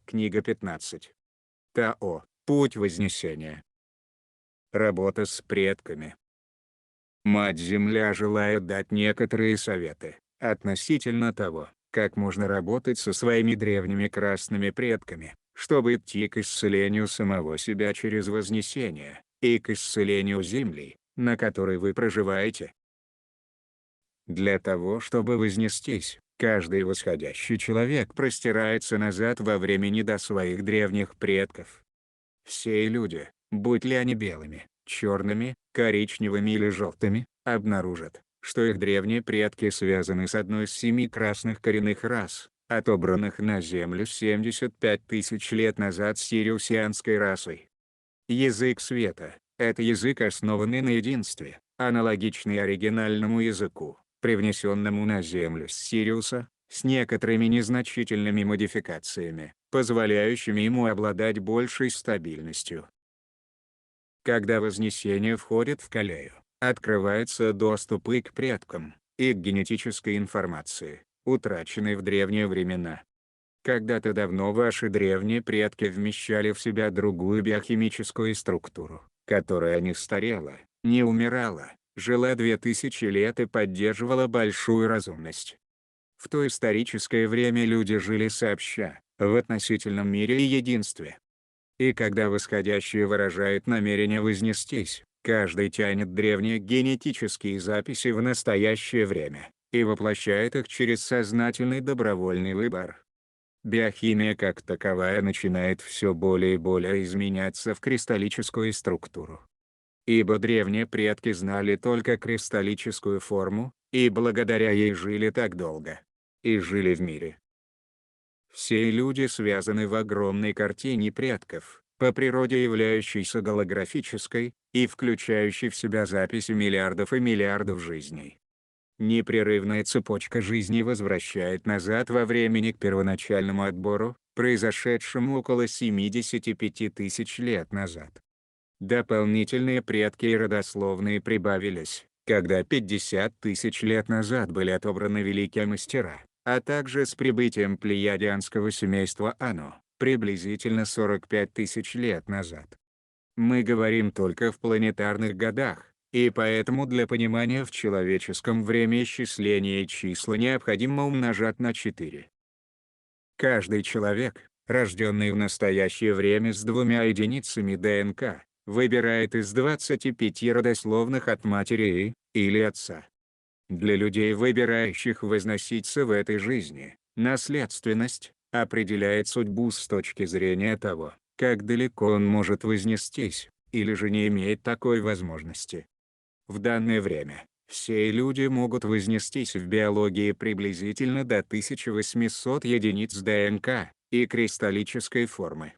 Книга 15. Тао. Путь Вознесения. Работа с предками. Мать-Земля желает дать некоторые советы относительно того, как можно работать со своими древними красными предками, чтобы идти к исцелению самого себя через Вознесение, и к исцелению Земли, на которой вы проживаете. Для того, чтобы вознестись, каждый восходящий человек простирается назад во времени до своих древних предков. Все люди, будь ли они белыми, черными, коричневыми или желтыми, обнаружат, что их древние предки связаны с одной из 7 красных коренных рас, отобранных на Землю 75 тысяч лет назад сириусианской расой. Язык света – это язык, основанный на единстве, аналогичный оригинальному языку, привнесенному на Землю с Сириуса, с некоторыми незначительными модификациями, позволяющими ему обладать большей стабильностью. Когда Вознесение входит в Калею, открывается доступ и к предкам, и к генетической информации, утраченной в древние времена. Когда-то давно ваши древние предки вмещали в себя другую биохимическую структуру, которая не старела, не умирала, жила 2000 лет и поддерживала большую разумность. В то историческое время люди жили сообща, в относительном мире и единстве. И когда восходящие выражают намерение вознестись, каждый тянет древние генетические записи в настоящее время, и воплощает их через сознательный добровольный выбор. Биохимия как таковая начинает все более и более изменяться в кристаллическую структуру. Ибо древние предки знали только кристаллическую форму, и благодаря ей жили так долго. И жили в мире. Все люди связаны в огромной картине предков, по природе являющейся голографической, и включающей в себя записи миллиардов и миллиардов жизней. Непрерывная цепочка жизни возвращает назад во времени к первоначальному отбору, произошедшему около 75 тысяч лет назад. Дополнительные предки и родословные прибавились, когда 50 тысяч лет назад были отобраны великие мастера, а также с прибытием плеядианского семейства Ано, приблизительно 45 тысяч лет назад. Мы говорим только в планетарных годах, и поэтому для понимания в человеческом времяисчисления числа необходимо умножать на 4. Каждый человек, рожденный в настоящее время с 2 единицами ДНК, выбирает из 25 родословных от матери или отца. Для людей, выбирающих возноситься в этой жизни, наследственность определяет судьбу с точки зрения того, как далеко он может вознестись, или же не имеет такой возможности. В данное время, все люди могут вознестись в биологии приблизительно до 1800 единиц ДНК и кристаллической формы.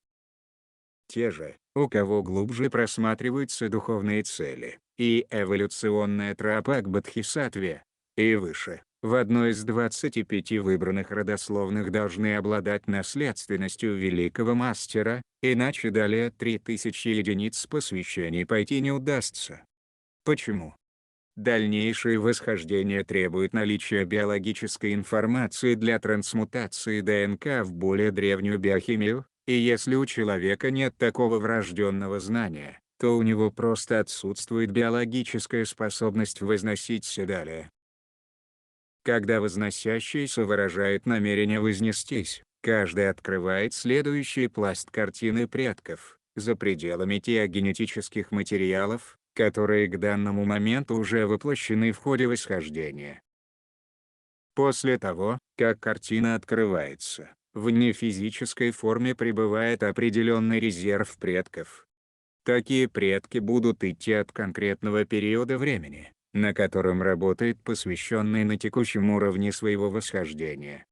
Те же, у кого глубже просматриваются духовные цели, и эволюционная тропа к бодхисаттве, и выше, в одной из 25 выбранных родословных должны обладать наследственностью великого мастера, иначе далее 3000 единиц посвящений пойти не удастся. Почему? Дальнейшее восхождение требует наличия биологической информации для трансмутации ДНК в более древнюю биохимию, и если у человека нет такого врожденного знания, то у него просто отсутствует биологическая способность возноситься далее. Когда возносящийся выражает намерение вознестись, каждый открывает следующий пласт картины предков, за пределами теогенетических материалов, которые к данному моменту уже воплощены в ходе восхождения. После того, как картина открывается, в нефизической форме пребывает определенный резерв предков. Такие предки будут идти от конкретного периода времени, на котором работает посвященный на текущем уровне своего восхождения.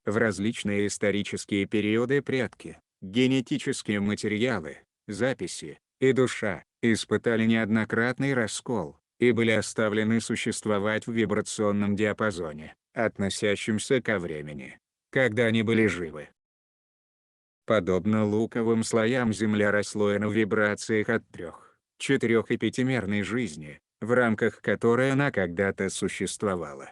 В различные исторические периоды предки, генетические материалы, записи и душа испытали неоднократный раскол, и были оставлены существовать в вибрационном диапазоне, относящемся ко времени, когда они были живы. Подобно луковым слоям Земля расслоена в вибрациях от 3, 4 и 5-мерной жизни, в рамках которой она когда-то существовала.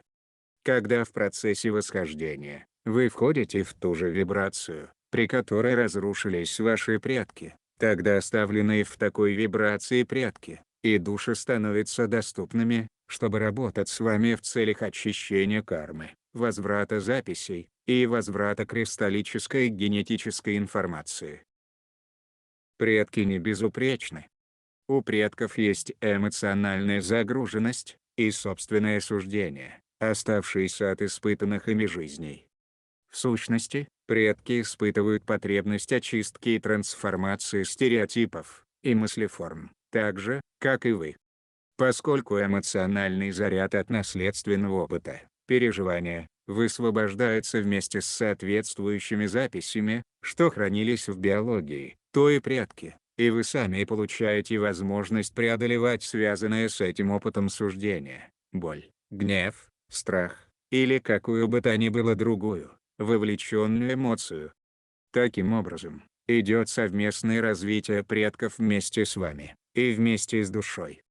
Когда в процессе восхождения, вы входите в ту же вибрацию, при которой разрушились ваши предки, тогда оставленные в такой вибрации предки и души становятся доступными, чтобы работать с вами в целях очищения кармы, возврата записей и возврата кристаллической генетической информации. Предки не безупречны. У предков есть эмоциональная загруженность и собственное суждение, оставшиеся от испытанных ими жизней. В сущности, предки испытывают потребность очистки и трансформации стереотипов и мыслеформ, так же, как и вы. Поскольку эмоциональный заряд от наследственного опыта, переживания, высвобождается вместе с соответствующими записями, что хранились в биологии, то и предки, и вы сами получаете возможность преодолевать связанное с этим опытом суждение, боль, гнев, страх, или какую бы то ни было другую, вовлеченную эмоцию. Таким образом, идет совместное развитие предков вместе с вами, и вместе с душой.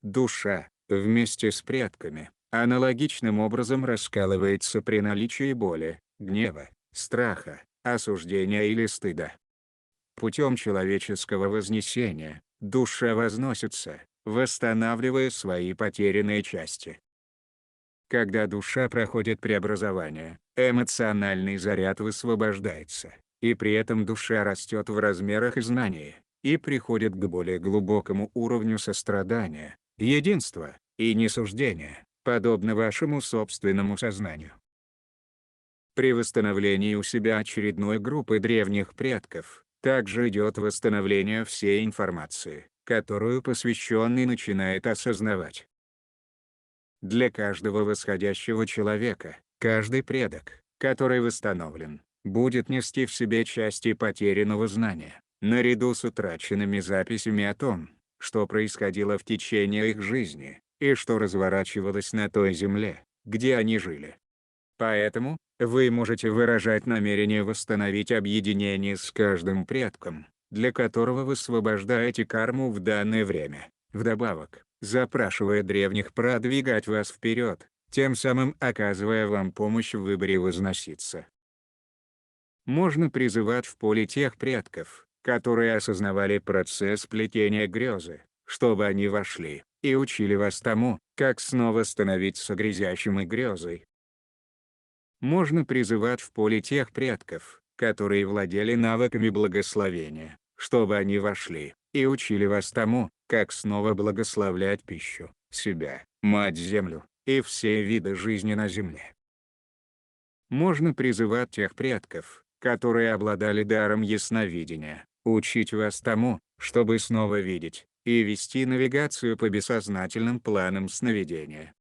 Душа, вместе с предками, аналогичным образом раскалывается при наличии боли, гнева, страха, осуждения или стыда. Путем человеческого вознесения, душа возносится, восстанавливая свои потерянные части. Когда душа проходит преобразование, эмоциональный заряд высвобождается, и при этом душа растет в размерах и знании, и приходит к более глубокому уровню сострадания, единства и несуждения, подобно вашему собственному сознанию. При восстановлении у себя очередной группы древних предков, также идет восстановление всей информации, которую посвященный начинает осознавать. Для каждого восходящего человека, каждый предок, который восстановлен, будет нести в себе части потерянного знания, наряду с утраченными записями о том, что происходило в течение их жизни, и что разворачивалось на той земле, где они жили. Поэтому, вы можете выражать намерение восстановить объединение с каждым предком, для которого высвобождаете карму в данное время, вдобавок, запрашивая древних продвигать вас вперед, тем самым оказывая вам помощь в выборе возноситься. Можно призывать в поле тех предков, которые осознавали процесс плетения грезы, чтобы они вошли и учили вас тому, как снова становиться грезящим и грезой. Можно призывать в поле тех предков, которые владели навыками благословения, чтобы они вошли и учили вас тому, как снова благословлять пищу, себя, Мать-Землю, и все виды жизни на Земле. Можно призывать тех предков, которые обладали даром ясновидения, учить вас тому, чтобы снова видеть, и вести навигацию по бессознательным планам сновидения.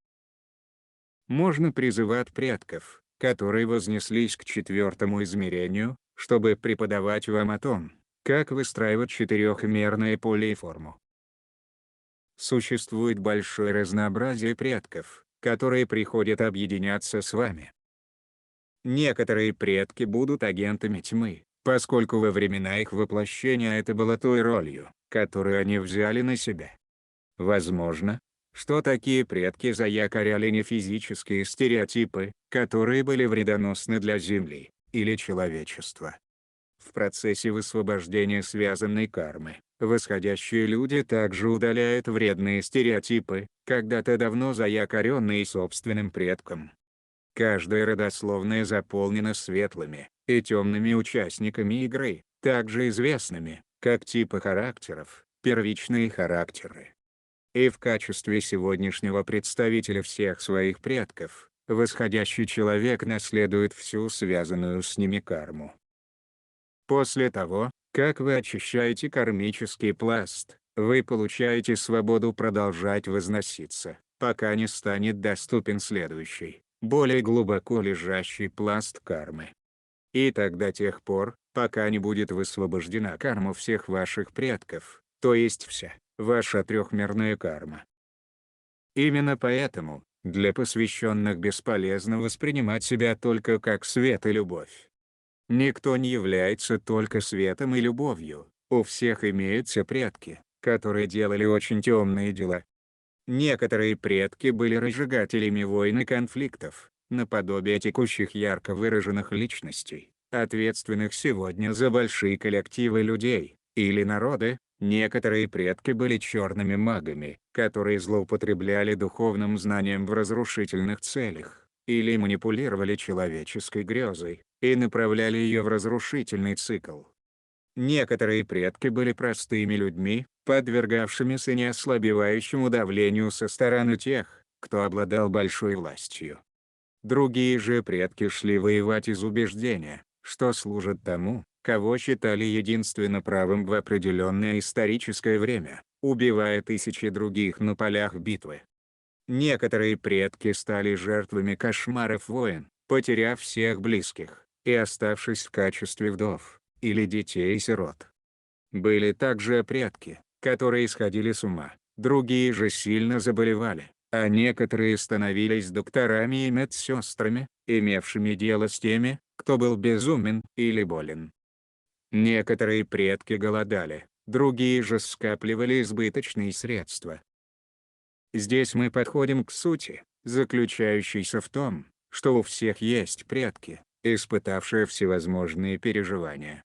Можно призывать предков, которые вознеслись к четвертому измерению, чтобы преподавать вам о том, как выстраивать четырехмерное поле и форму. Существует большое разнообразие предков, которые приходят объединяться с вами. Некоторые предки будут агентами тьмы, поскольку во времена их воплощения это было той ролью, которую они взяли на себя. Возможно, что такие предки заякоряли не физические стереотипы, которые были вредоносны для Земли или человечества. В процессе высвобождения связанной кармы, восходящие люди также удаляют вредные стереотипы, когда-то давно заякоренные собственным предком. Каждая родословная заполнена светлыми и темными участниками игры, также известными как типы характеров, первичные характеры. И в качестве сегодняшнего представителя всех своих предков, восходящий человек наследует всю связанную с ними карму. После того, как вы очищаете кармический пласт, вы получаете свободу продолжать возноситься, пока не станет доступен следующий, более глубоко лежащий пласт кармы. И так до тех пор, пока не будет высвобождена карма всех ваших предков, то есть вся ваша трехмерная карма. Именно поэтому, для посвященных бесполезно воспринимать себя только как свет и любовь. Никто не является только светом и любовью, у всех имеются предки, которые делали очень темные дела. Некоторые предки были разжигателями войн и конфликтов, наподобие текущих ярко выраженных личностей, ответственных сегодня за большие коллективы людей, или народы. Некоторые предки были черными магами, которые злоупотребляли духовным знанием в разрушительных целях, или манипулировали человеческой грезой, и направляли ее в разрушительный цикл. Некоторые предки были простыми людьми, подвергавшимися неослабевающему давлению со стороны тех, кто обладал большой властью. Другие же предки шли воевать из убеждения, что служит тому, кого считали единственно правым в определенное историческое время, убивая тысячи других на полях битвы. Некоторые предки стали жертвами кошмаров войн, потеряв всех близких, и оставшись в качестве вдов, или детей-сирот. Были также предки, которые сходили с ума, другие же сильно заболевали, а некоторые становились докторами и медсестрами, имевшими дело с теми, кто был безумен или болен. Некоторые предки голодали, другие же скапливали избыточные средства. Здесь мы подходим к сути, заключающейся в том, что у всех есть предки, испытавшие всевозможные переживания.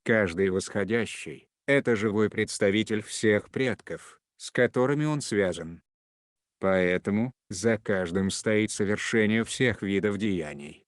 Каждый восходящий – это живой представитель всех предков, с которыми он связан. Поэтому за каждым стоит совершение всех видов деяний.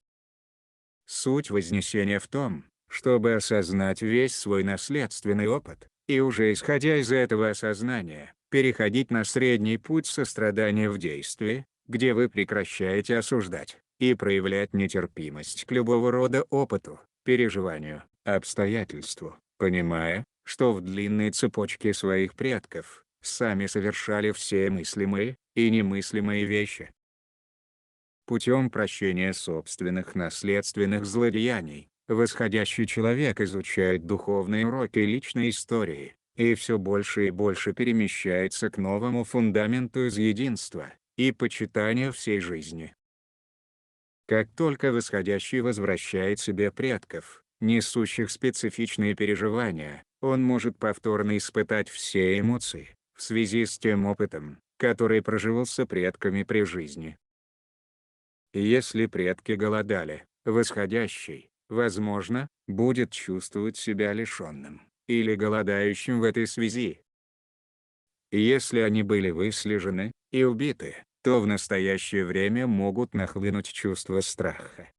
Суть вознесения в том, чтобы осознать весь свой наследственный опыт, и уже исходя из этого осознания, переходить на средний путь сострадания в действии, где вы прекращаете осуждать и проявлять нетерпимость к любого рода опыту, переживанию, обстоятельству, понимая, что в длинной цепочке своих предков сами совершали все мыслимые и немыслимые вещи. Путем прощения собственных наследственных злодеяний, восходящий человек изучает духовные уроки личной истории, и все больше и больше перемещается к новому фундаменту из единства и почитания всей жизни. Как только восходящий возвращает себе предков, несущих специфичные переживания, он может повторно испытать все эмоции, в связи с тем опытом, который проживался предками при жизни. Если предки голодали, восходящий, возможно, будет чувствовать себя лишенным или голодающим в этой связи. Если они были выслежены и убиты, то в настоящее время могут нахлынуть чувства страха.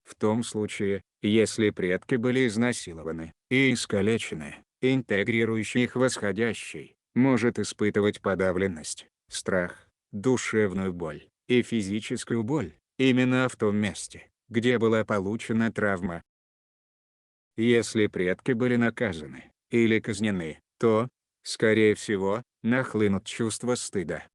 В том случае, если предки были изнасилованы и искалечены, интегрирующий их восходящий может испытывать подавленность, страх, душевную боль и физическую боль, именно в том месте, где была получена травма. Если предки были наказаны или казнены, то, скорее всего, нахлынут чувства стыда.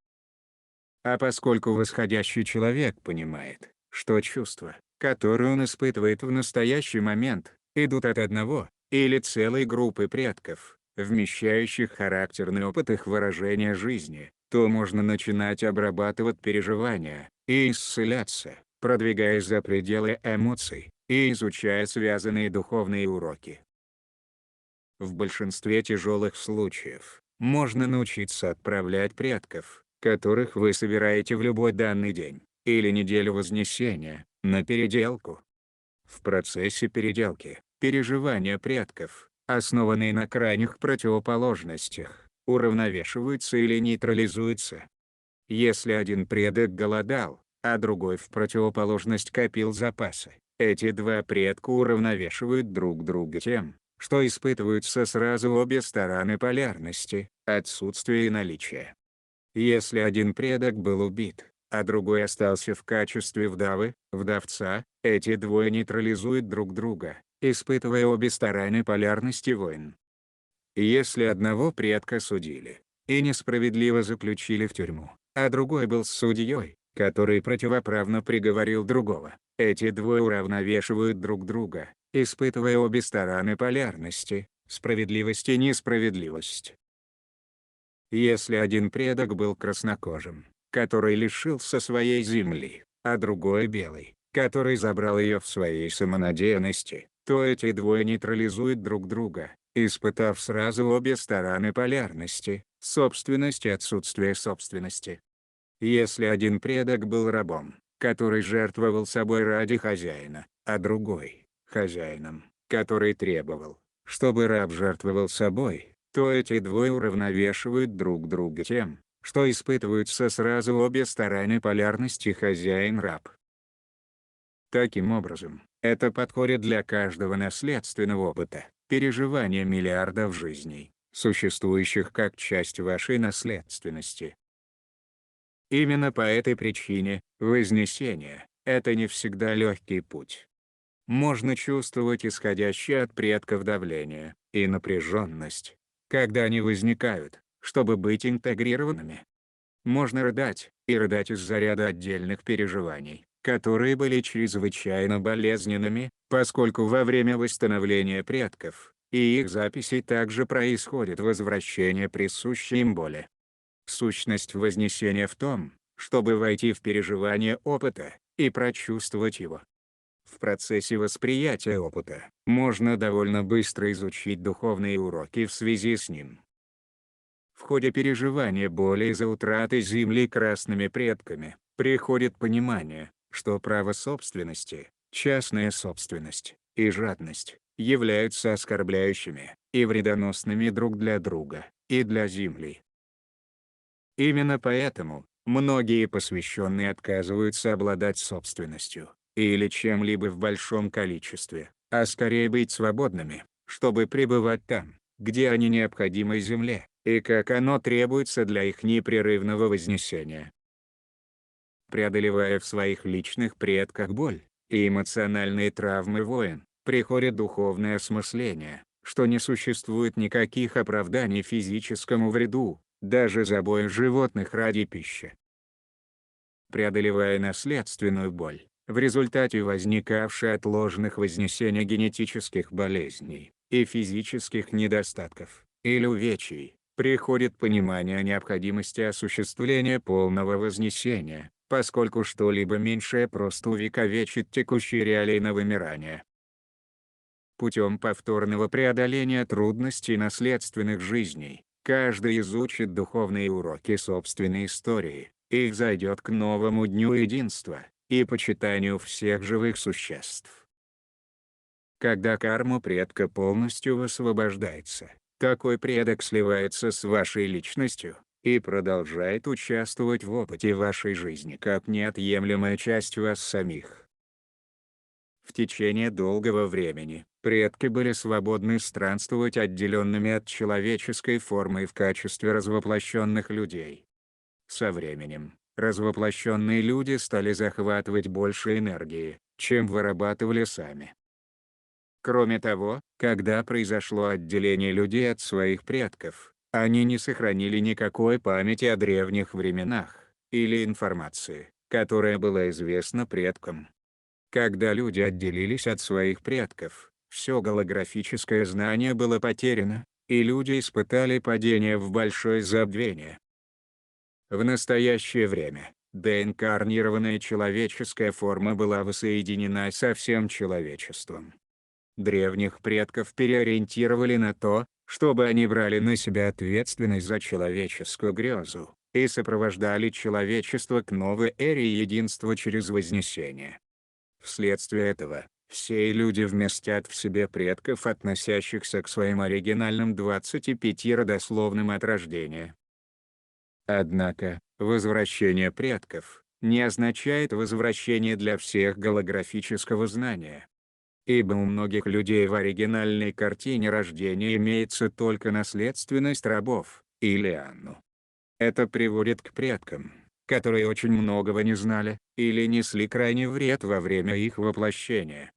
А поскольку восходящий человек понимает, что чувства, которые он испытывает в настоящий момент, идут от одного или целой группы предков, вмещающих характерный опыт их выражения жизни, то можно начинать обрабатывать переживания и исцеляться, продвигаясь за пределы эмоций и изучая связанные духовные уроки. В большинстве тяжелых случаев можно научиться отправлять предков, которых вы собираете в любой данный день или неделю Вознесения, на переделку. В процессе переделки, переживания предков, основанные на крайних противоположностях, уравновешиваются или нейтрализуются. Если один предок голодал, а другой в противоположность копил запасы, эти два предка уравновешивают друг друга тем, что испытываются сразу обе стороны полярности, отсутствие и наличие. Если один предок был убит, а другой остался в качестве вдовы, вдовца, эти двое нейтрализуют друг друга, испытывая обе стороны полярности войн. Если одного предка судили и несправедливо заключили в тюрьму, а другой был судьей, который противоправно приговорил другого, эти двое уравновешивают друг друга, испытывая обе стороны полярности, справедливость и несправедливость. Если один предок был краснокожим, который лишился своей земли, а другой белый, который забрал ее в своей самонадеянности, то эти двое нейтрализуют друг друга, испытав сразу обе стороны полярности, собственность и отсутствие собственности. Если один предок был рабом, который жертвовал собой ради хозяина, а другой, хозяином, который требовал, чтобы раб жертвовал собой, то эти двое уравновешивают друг друга тем, что испытываются сразу обе стороны полярности хозяин-раб. Таким образом, это подходит для каждого наследственного опыта, переживания миллиардов жизней, существующих как часть вашей наследственности. Именно по этой причине, вознесение – это не всегда легкий путь. Можно чувствовать исходящее от предков давление и напряженность, когда они возникают, чтобы быть интегрированными. Можно рыдать, и рыдать из-за ряда отдельных переживаний, которые были чрезвычайно болезненными, поскольку во время восстановления предков и их записей также происходит возвращение присущей им боли. Сущность вознесения в том, чтобы войти в переживание опыта и прочувствовать его. В процессе восприятия опыта можно довольно быстро изучить духовные уроки в связи с ним. В ходе переживания боли из-за утраты земли красными предками, приходит понимание, что право собственности, частная собственность и жадность являются оскорбляющими и вредоносными друг для друга и для земли. Именно поэтому многие посвященные отказываются обладать собственностью или чем-либо в большом количестве, а скорее быть свободными, чтобы пребывать там, где они необходимы земле, и как оно требуется для их непрерывного вознесения. Преодолевая в своих личных предках боль и эмоциональные травмы войн, приходит духовное осмысление, что не существует никаких оправданий физическому вреду, даже забоя животных ради пищи. Преодолевая наследственную боль, в результате возникавшей от ложных вознесений генетических болезней и физических недостатков, или увечий, приходит понимание о необходимости осуществления полного вознесения, поскольку что-либо меньшее просто увековечит текущие реалии на вымирание. Путем повторного преодоления трудностей наследственных жизней, каждый изучит духовные уроки собственной истории, и взойдет к новому дню единства и почитанию всех живых существ. Когда карма предка полностью высвобождается, такой предок сливается с вашей личностью и продолжает участвовать в опыте вашей жизни как неотъемлемая часть вас самих. В течение долгого времени предки были свободны странствовать отделенными от человеческой формы в качестве развоплощенных людей. Со временем, развоплощенные люди стали захватывать больше энергии, чем вырабатывали сами. Кроме того, когда произошло отделение людей от своих предков, они не сохранили никакой памяти о древних временах, или информации, которая была известна предкам. Когда люди отделились от своих предков, все голографическое знание было потеряно, и люди испытали падение в большое забвение. В настоящее время, деинкарнированная человеческая форма была воссоединена со всем человечеством. Древних предков переориентировали на то, чтобы они брали на себя ответственность за человеческую грезу, и сопровождали человечество к новой эре единства через вознесение. Вследствие этого, все люди вместят в себе предков, относящихся к своим оригинальным 25 родословным от рождения. Однако, возвращение предков не означает возвращение для всех голографического знания. Ибо у многих людей в оригинальной картине рождения имеется только наследственность рабов, или Анну. Это приводит к предкам, которые очень многого не знали, или несли крайний вред во время их воплощения.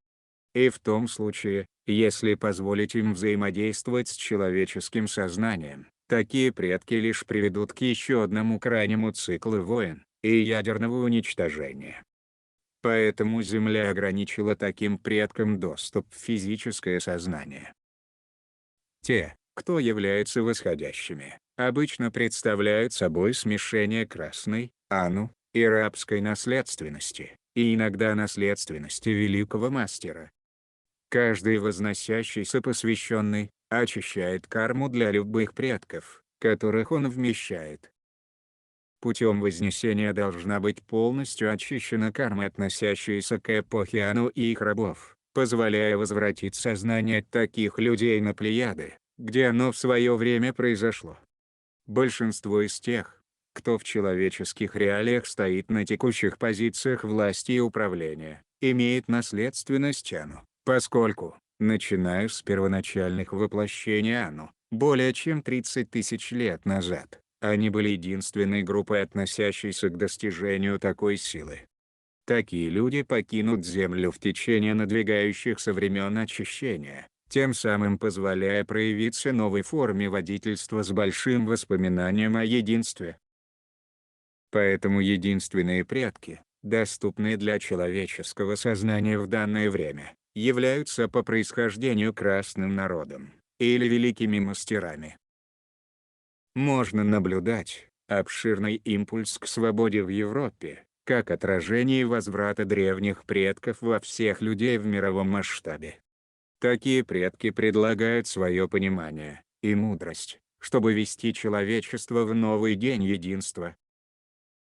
И в том случае, если позволить им взаимодействовать с человеческим сознанием, такие предки лишь приведут к еще одному крайнему циклу войн и ядерного уничтожения. Поэтому Земля ограничила таким предкам доступ в физическое сознание. Те, кто являются восходящими, обычно представляют собой смешение красной, Ану, и рабской наследственности, и иногда наследственности великого мастера. Каждый возносящийся посвященный очищает карму для любых предков, которых он вмещает. Путем вознесения должна быть полностью очищена карма, относящаяся к эпохе Ану и их рабов, позволяя возвратить сознание таких людей на Плеяды, где оно в свое время произошло. Большинство из тех, кто в человеческих реалиях стоит на текущих позициях власти и управления, имеет наследственность Ану, поскольку, начиная с первоначальных воплощений Ану, более чем 30 тысяч лет назад, они были единственной группой, относящейся к достижению такой силы. Такие люди покинут Землю в течение надвигающихся времен очищения, тем самым позволяя проявиться новой форме водительства с большим воспоминанием о единстве. Поэтому единственные предки, доступные для человеческого сознания в данное время, являются по происхождению красным народом, или великими мастерами. Можно наблюдать обширный импульс к свободе в Европе, как отражение возврата древних предков во всех людей в мировом масштабе. Такие предки предлагают свое понимание и мудрость, чтобы вести человечество в новый день единства.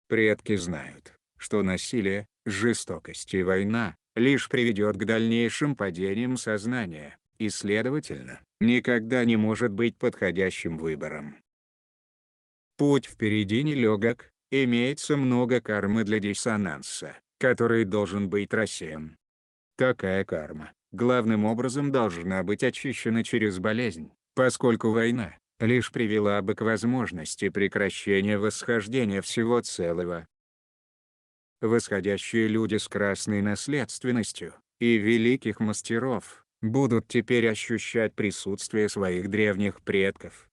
Предки знают, что насилие, жестокость и война лишь приведет к дальнейшим падениям сознания, и, следовательно, никогда не может быть подходящим выбором. Путь впереди нелегок, имеется много кармы для диссонанса, который должен быть рассеян. Такая карма, главным образом, должна быть очищена через болезнь, поскольку война лишь привела бы к возможности прекращения восхождения всего целого. Восходящие люди с красной наследственностью и великих мастеров будут теперь ощущать присутствие своих древних предков.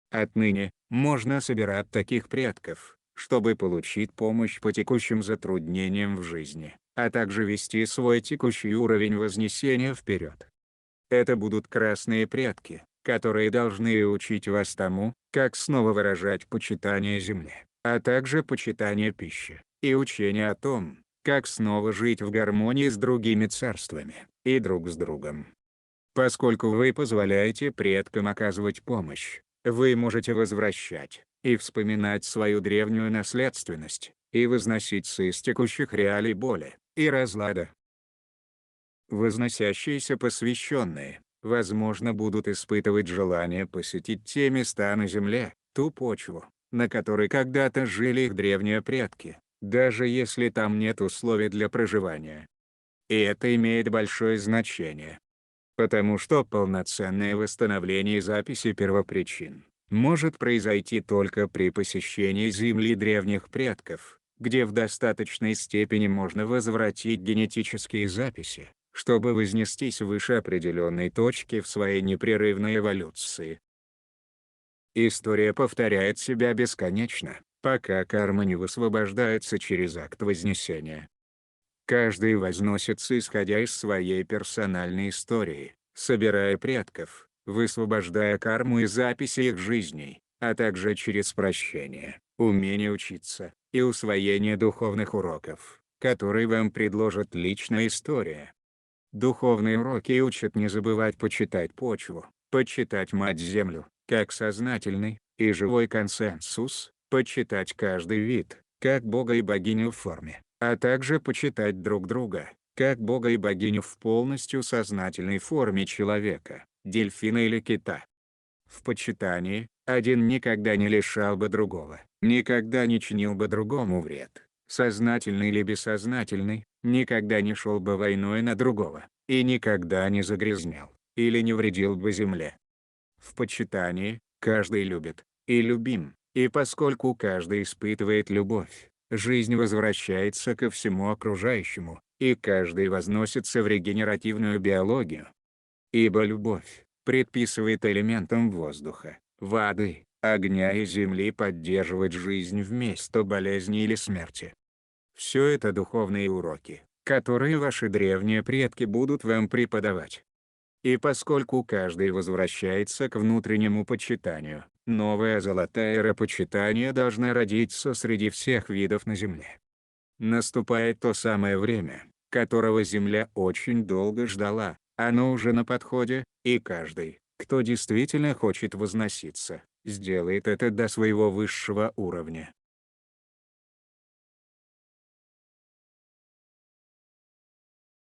Отныне можно собирать таких предков, чтобы получить помощь по текущим затруднениям в жизни, а также вести свой текущий уровень вознесения вперед. Это будут красные предки, которые должны учить вас тому, как снова выражать почитание Земле, а также почитание пищи, и учение о том, как снова жить в гармонии с другими царствами, и друг с другом. Поскольку вы позволяете предкам оказывать помощь, вы можете возвращать и вспоминать свою древнюю наследственность, и возноситься из текущих реалий боли и разлада. Возносящиеся посвященные, возможно, будут испытывать желание посетить те места на Земле, ту почву, на которой когда-то жили их древние предки, даже если там нет условий для проживания. И это имеет большое значение. Потому что полноценное восстановление записи первопричин может произойти только при посещении Земли древних предков, где в достаточной степени можно возвратить генетические записи, чтобы вознестись выше определенной точки в своей непрерывной эволюции. История повторяет себя бесконечно, пока карма не высвобождается через акт вознесения. Каждый возносится исходя из своей персональной истории, собирая предков, высвобождая карму и записи их жизней, а также через прощение, умение учиться, и усвоение духовных уроков, которые вам предложит личная история. Духовные уроки учат не забывать почитать почву, почитать Мать-Землю, как сознательный и живой консенсус, почитать каждый вид, как Бога и богиню в форме, а также почитать друг друга, как Бога и богиню в полностью сознательной форме человека, дельфина или кита. В почитании, один никогда не лишал бы другого, никогда не чинил бы другому вред, сознательный или бессознательный, никогда не шел бы войной на другого, и никогда не загрязнял, или не вредил бы земле. В почитании, каждый любит, и любим, и поскольку каждый испытывает любовь, жизнь возвращается ко всему окружающему, и каждый возносится в регенеративную биологию. Ибо любовь предписывает элементам воздуха, воды, огня и земли поддерживать жизнь вместо болезни или смерти. Все это духовные уроки, которые ваши древние предки будут вам преподавать. И поскольку каждый возвращается к внутреннему почитанию, новая золотая эра почитания должна родиться среди всех видов на Земле. Наступает то самое время, которого Земля очень долго ждала, оно уже на подходе, и каждый, кто действительно хочет возноситься, сделает это до своего высшего уровня.